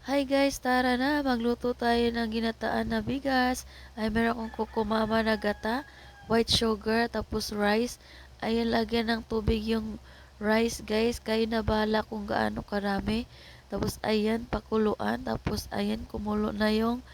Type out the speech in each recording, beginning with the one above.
Hi guys, tara na. Magluto tayo ng ginataan na bigas. Ay, meron akong kukumama na gata, white sugar, tapos rice. Ayan, lagyan ng tubig yung rice guys. Kayo na bahala kung gaano karami. Tapos ayan, pakuluan. Tapos ayan, kumulo na yung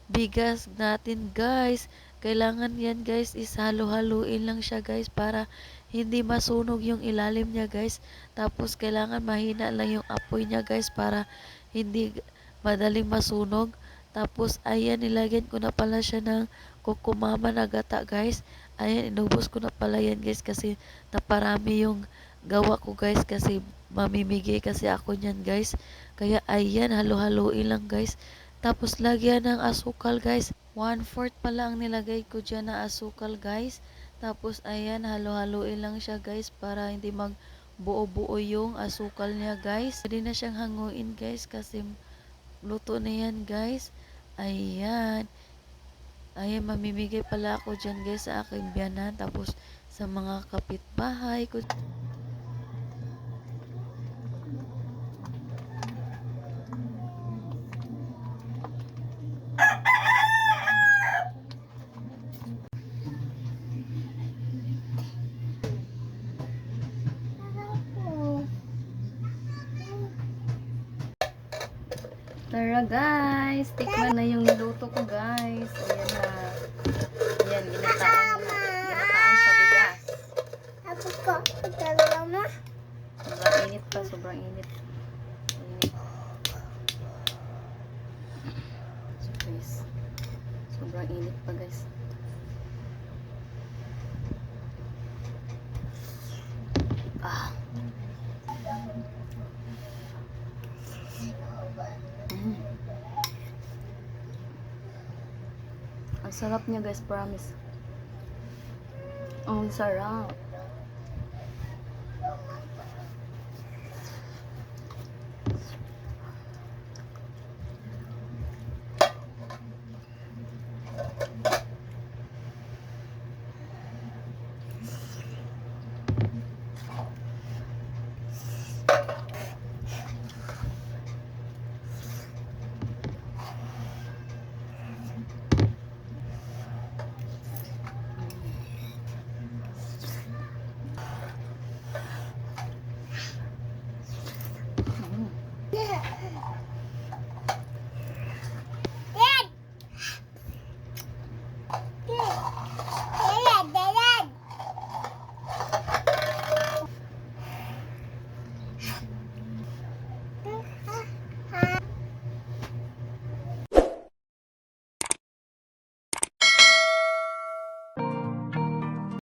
bigas natin guys. Kailangan yan guys is halo-haluin lang siya guys para hindi masunog yung ilalim niya guys. Tapos kailangan mahina lang yung apoy niya guys para hindi madaling masunog. Tapos ayan, nilagyan ko na pala siya ng kukumama na gata guys. Ayan, inubos ko na pala yan guys kasi naparami yung gawa ko guys kasi mamimigay kasi ako niyan guys. Kaya ayan, halo-haluin lang guys. Tapos lagyan ng asukal guys. 1/4 pala ang nilagay ko dyan na asukal guys. Tapos ayan, halo-haluin lang siya guys para hindi magbuo-buo yung asukal niya guys. Pwede na siyang hanguin guys kasi luto na yan guys. Ayan. Ayan, mamimigay pala ako dyan guys sa aking biyanan. Tapos sa mga kapitbahay ko. Tara guys, tikman na yung niluto ko guys. Ayan na. Ayan, ginataan sa bigas. Tapos ko, dalawa mo. Sobrang init pa, sobrang init. Init. So guys, sobrang init pa guys. Ah. Ang sarap niya guys, promise. Ang sarap.